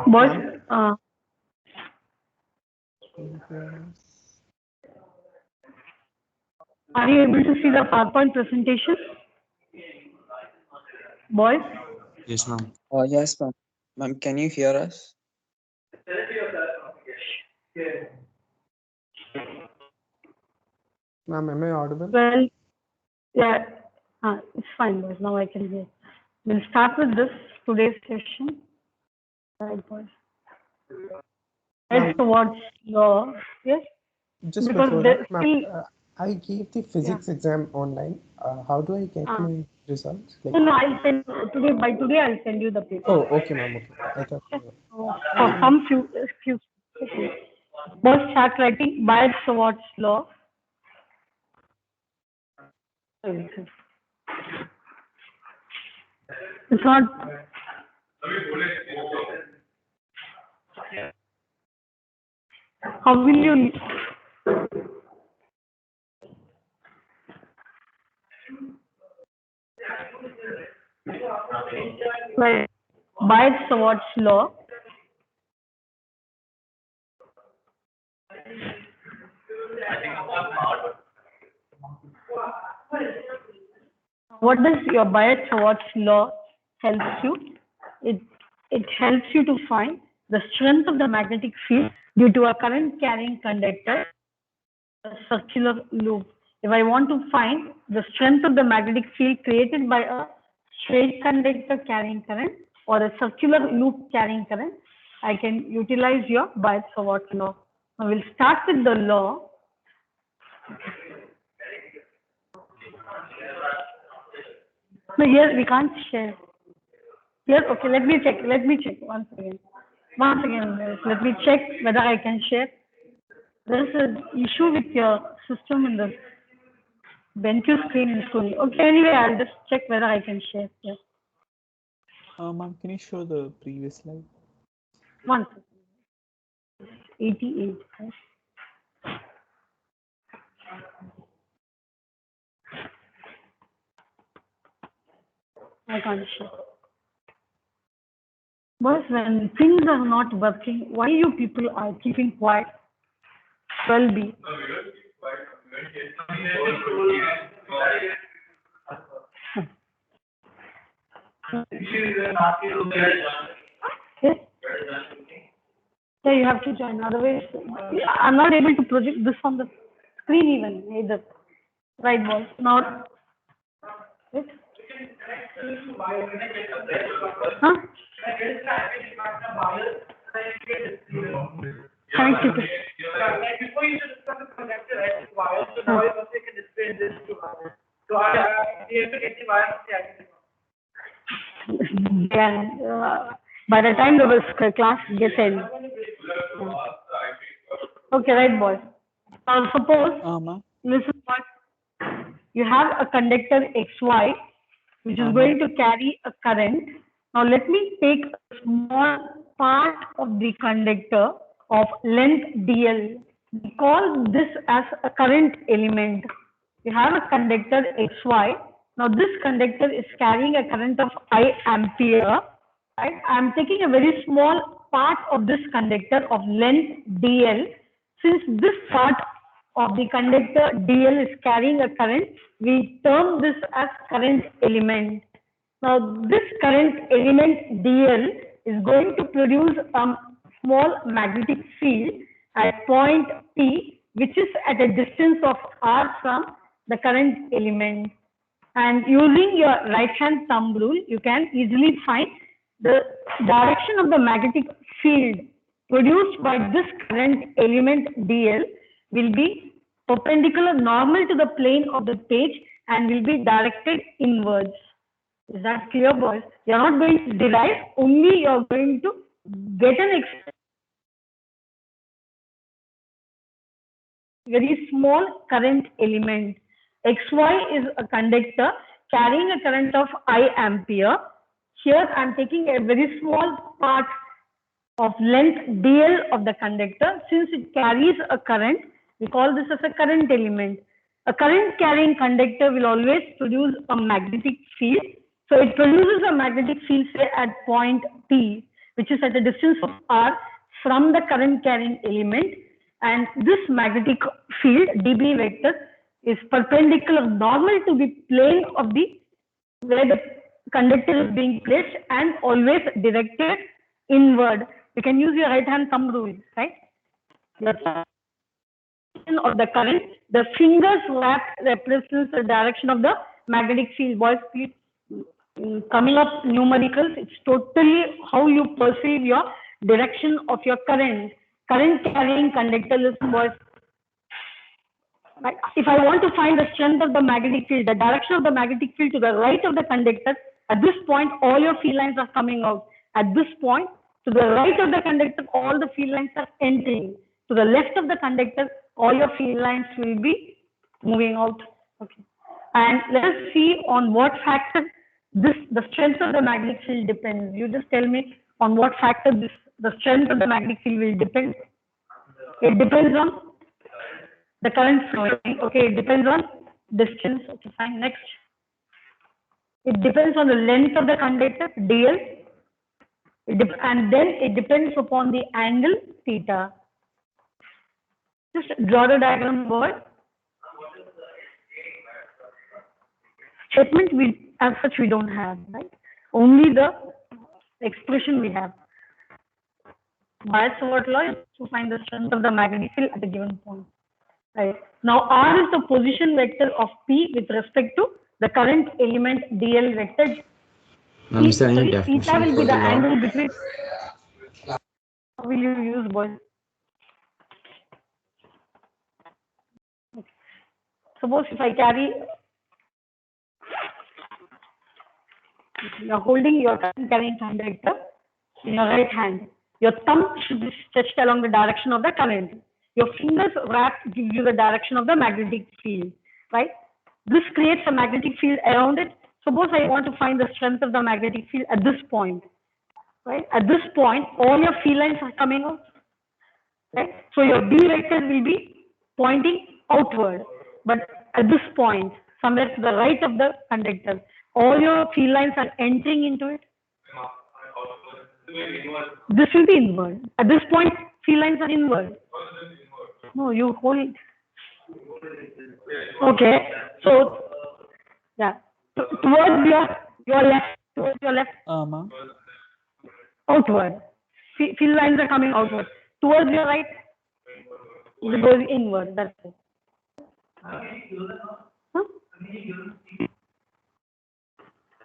Boys, are you able to see the PowerPoint presentation? Boys? Yes, ma'am. Yes, ma'am. Ma'am, can you hear us? Ma'am, am I audible? Well, yeah, it's fine, boys. Now I can hear. We'll start with this today's session. Right, boys. Right towards your, yes? Just Because before there's that, ma'am, still, I gave the physics exam online. How do I get my results? Like, no, I'll send today. By today, I'll send you the paper. oh, okay, ma'am. Okay. I thought. For some few seconds. Both start writing by Swartz law. It's not. How will you? Right. By Swartz law. What does your Biot-Savart law helps you? It helps you to find the strength of the magnetic field due to a current carrying conductor, a circular loop. If I want to find the strength of the magnetic field created by a straight conductor carrying current or a circular loop carrying current, I can utilize your Biot-Savart law. Now we'll start with the law. No, here we can't share. Here, okay, let me check once again. Once again, let me check whether I can share. There's an issue with your system in the BenQ screen in school. Okay, anyway, I'll just check whether I can share. Yeah. Ma'am, can you show the previous slide? One second. 88. Right? I can't share. But when things are not working, why you people are keeping quiet? 12B. Yes. Yeah, you have to join. Otherwise, I'm not able to project this on the screen even either. Right, boss. Not. Right? Huh? Thank you. Before you discuss the conductor at wire, so now you must take a display in this to wire. So I have to get the wire of the Yeah, by the time the class gets in. Okay, right, boys. Now suppose, listen, what you have a conductor XY, which is going to carry a current. Now let me take a small part of the conductor of length dl. We call this as a current element. You have a conductor XY. Now this conductor is carrying a current of I ampere. Right? I am taking a very small part of this conductor of length dl. Since this part of the conductor dl is carrying a current, we term this as current element. Now this current element dl is going to produce a small magnetic field at point P, which is at a distance of r from the current element. And using your right hand thumb rule, you can easily find the direction of the magnetic field produced by this current element dl will be perpendicular normal to the plane of the page and will be directed inwards. Is that clear, boys? You're not going to derive, only you're going to get an very small current element. XY is a conductor carrying a current of I ampere. Here I'm taking a very small part of length dl of the conductor. Since it carries a current, we call this as a current element. A current carrying conductor will always produce a magnetic field. So it produces a magnetic field, say at point P, which is at a distance of R from the current carrying element. And this magnetic field, dB vector, is perpendicular normal to the plane of the where the conductor is being placed and always directed inward. You can use your right hand thumb rule, right? Of the current, the fingers wrap represents the direction of the magnetic field. Boys, please, coming up numericals, it's totally how you perceive your direction of your current carrying conductor. Listen, boys. If I want to find the strength of the magnetic field, the direction of the magnetic field to the right of the conductor, at this point, all your field lines are coming out. At this point, to the right of the conductor, all the field lines are entering. To the left of the conductor, all your field lines will be moving out. Okay. And let us see on what factor the strength of the magnetic field depends. You just tell me on what factor the strength of the magnetic field will depend. It depends on the current flowing. Okay, it depends on distance. Okay, fine. Next. It depends on the length of the conductor, dl. And then it depends upon the angle, theta. Just draw the diagram, boy. Statement as such we don't have, right? Only the expression we have. Biot-Savart law is to find the strength of the magnetic field at a given point. Right. Now R is the position vector of P with respect to the current element dl vector. Theta will be the angle between. How will you use, boys? Okay. Suppose if I carry, you're holding your current carrying conductor in your right hand. Your thumb should be stretched along the direction of the current. Your fingers wrap give you the direction of the magnetic field, right? This creates a magnetic field around it. Suppose I want to find the strength of the magnetic field at this point, right? At this point, all your field lines are coming out, right? So your B vector will be pointing outward. But at this point, somewhere to the right of the conductor, all your field lines are entering into it. This will be inward. At this point, field lines are inward. No, you hold it. Okay. So, yeah. Towards your left. Towards your left. Outward. Field lines are coming outward. Towards your right. It goes inward. That's it. Huh?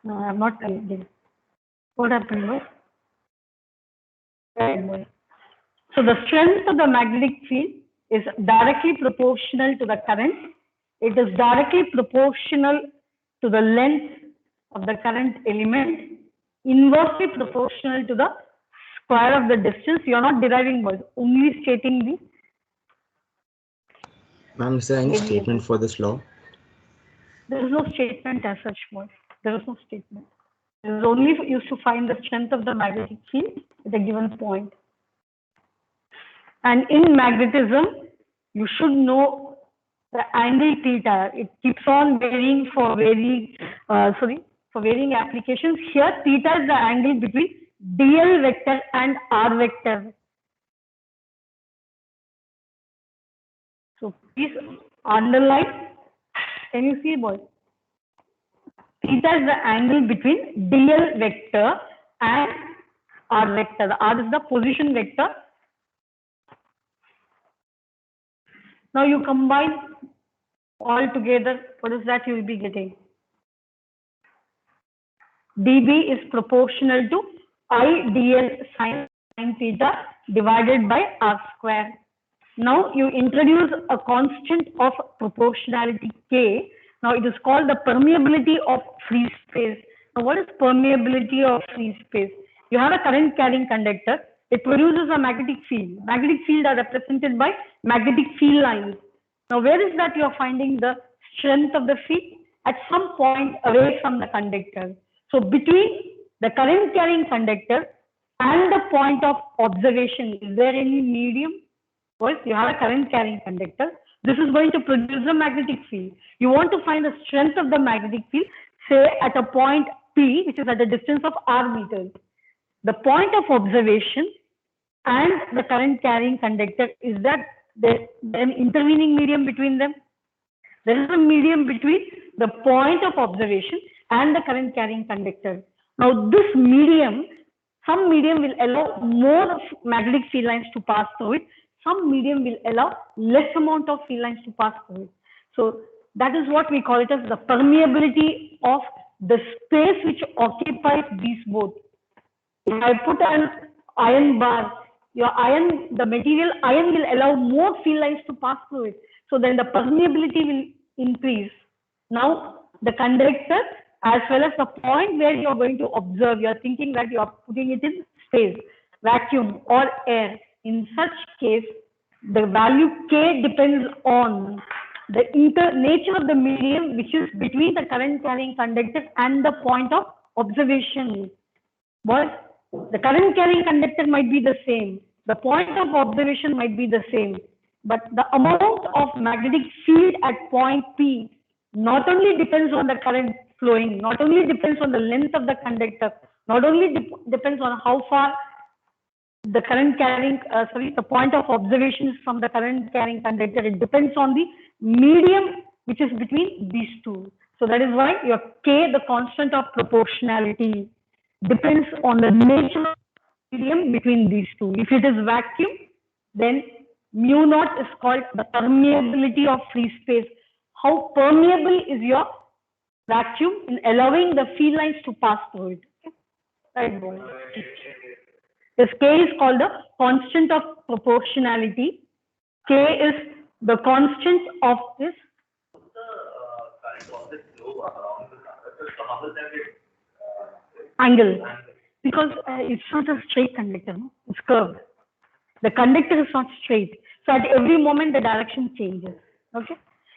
No, I'm not telling. What happened, boy? So the strength of the magnetic field is directly proportional to the current. It is directly proportional to the length of the current element, inversely proportional to the square of the distance. You are not deriving words, only stating the. Ma'am, is there any statement for this law? There is no statement as such, boys. There is no statement. It is only used to find the strength of the magnetic field at a given point. And in magnetism, you should know the angle theta. It keeps on varying for varying applications. Here, theta is the angle between dl vector and r vector. So please underline. Can you see, boys? Theta is the angle between dl vector and r vector. The r is the position vector. Now you combine all together. What is that you will be getting? dB is proportional to I dl sin theta divided by r square. Now you introduce a constant of proportionality k. Now it is called the permeability of free space. Now what is permeability of free space? You have a current carrying conductor. It produces a magnetic field. Magnetic field are represented by magnetic field lines. Now where is that you are finding the strength of the field? At some point away from the conductor. So between the current carrying conductor and the point of observation, is there any medium? Well, you have a current carrying conductor. This is going to produce a magnetic field. You want to find the strength of the magnetic field, say at a point P, which is at a distance of r meters. The point of observation and the current carrying conductor, is that there an intervening medium between them? There is a medium between the point of observation and the current carrying conductor. Now this medium, some medium will allow more magnetic field lines to pass through it. Some medium will allow less amount of field lines to pass through it. So that is what we call it as the permeability of the space which occupies these both. If I put an iron bar, your iron, the material iron will allow more field lines to pass through it. So then the permeability will increase. Now the conductor, as well as the point where you are going to observe, you are thinking that you are putting it in space, vacuum or air. In such case, the value K depends on the nature of the medium which is between the current carrying conductor and the point of observation. But the current carrying conductor might be the same. The point of observation might be the same. But the amount of magnetic field at point P not only depends on the current flowing, not only depends on the length of the conductor, not only depends on how far the current carrying, the point of observation is from the current carrying conductor. It depends on the medium which is between these two. So that is why your K, the constant of proportionality, depends on the nature of the medium between these two. If it is vacuum, then mu naught is called the permeability of free space. How permeable is your vacuum in allowing the field lines to pass through it? Okay? Right, boy. This K is called the constant of proportionality. K is the constant of this angle, because it's not a straight conductor, no? It's curved. The conductor is not straight. So at every moment the direction changes. Okay.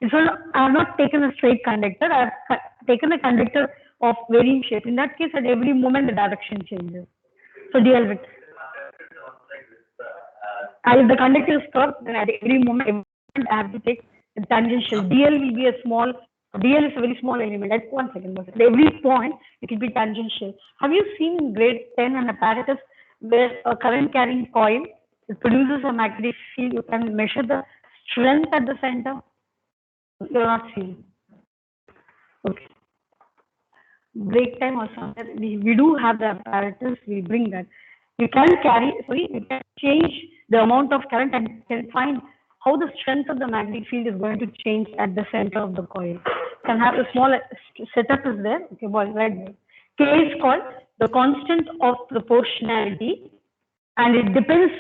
It's not, I have not taken a straight conductor. I have taken a conductor of varying shape. In that case, at every moment the direction changes. So DL with. If the conductor is curved, then at every moment I have to take a tangential. DL will be a small. DL is a very small element. At 1 second. At every point it will be tangential. Have you seen grade 10 an apparatus where a current carrying coil, it produces a magnetic field? You can measure the strength at the center. You are not seeing. Okay. Break time or something. We do have the apparatus. We bring that. You can you can change the amount of current and can find how the strength of the magnetic field is going to change at the center of the coil. You can have a small setup is there. Okay, boy, right there. K is called the constant of proportionality, and it depends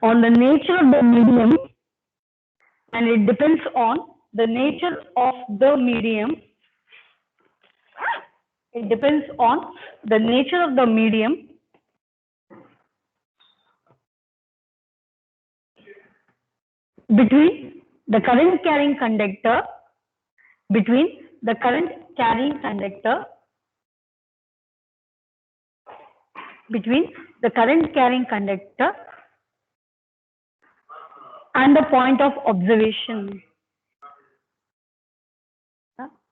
on the nature of the medium, and it depends on the nature of the medium. It depends on the nature of the medium between the current carrying conductor, and the point of observation.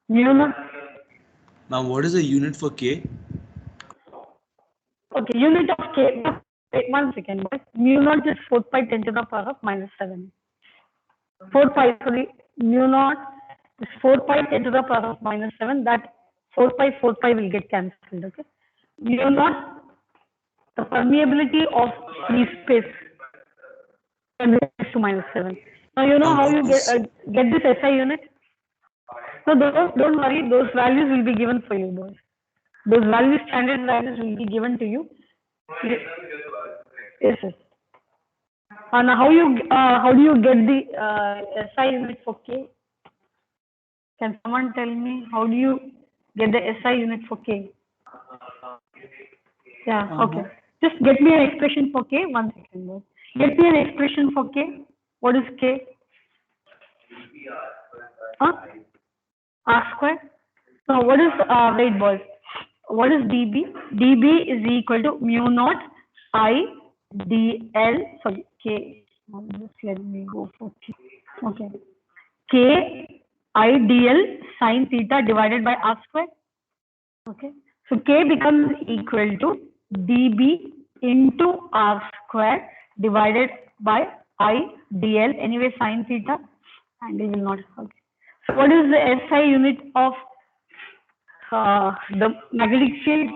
Mu naught. Now, what is the unit for K? Okay, unit of K. Wait 1 second. Mu naught is 4 pi 10 to the power of -7. 4 pi, sorry, mu naught is 4 pi 10 to the power of -7. That 4 pi will get cancelled. Okay. Mu naught, the permeability of free space, 10 raised to -7. Now you know how you get this SI unit. So don't worry, those values will be given for you, boys. Those values, standard values, will be given to you. Yes, sir. And how do you get the SI unit for K? Can someone tell me how do you get the SI unit for K? Yeah, okay. Just get me an expression for K. 1 second, boys. Get me an expression for K. What is K? R square. So what is wait, boys? What is dB? dB is equal to mu naught I dl. Sorry, K. Just let me go for K. Okay. K IDL sine theta divided by r square. Okay. So K becomes equal to dB into r square divided by IDL. Anyway, sine theta, and it will not. Okay. So what is the SI unit of the magnetic field?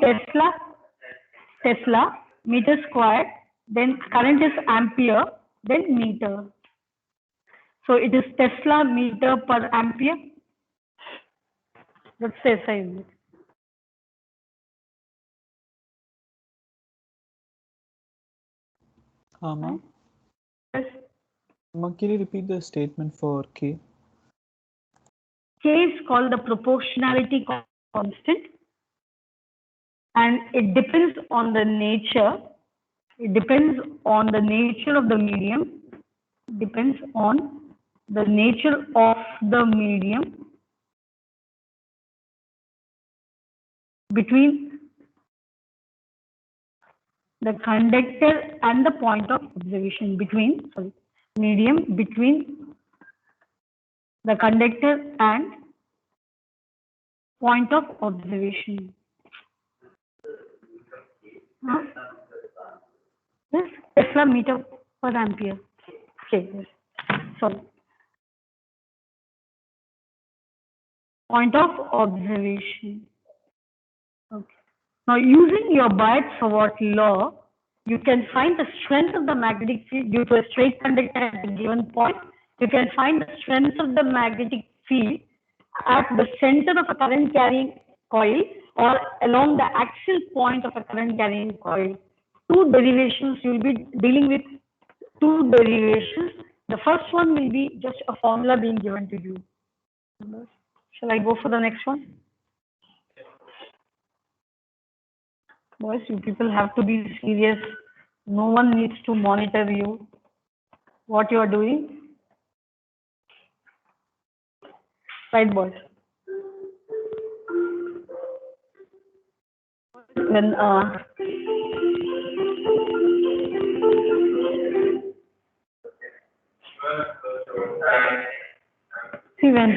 Tesla, meter squared, then current is ampere, then meter. So it is Tesla meter per ampere. That's the SI unit. Ma'am. Yes. Ma'am, can you repeat the statement for K? K is called the proportionality constant, and it depends on the nature. It depends on the nature of the medium. Depends on the nature of the medium between the conductor and the point of observation. Medium between the conductor and point of observation. Huh? Yes, Tesla meter per ampere. Okay, yes. Sorry. Point of observation. Okay. Now, using your Biot-Savart law, you can find the strength of the magnetic field due to a straight conductor at a given point. You can find the strength of the magnetic field at the center of a current carrying coil or along the axial point of a current carrying coil. Two derivations, you will be dealing with two derivations. The first one will be just a formula being given to you. Shall I go for the next one? Boys, you people have to be serious. No one needs to monitor you, what you are doing. Right, boys? When see when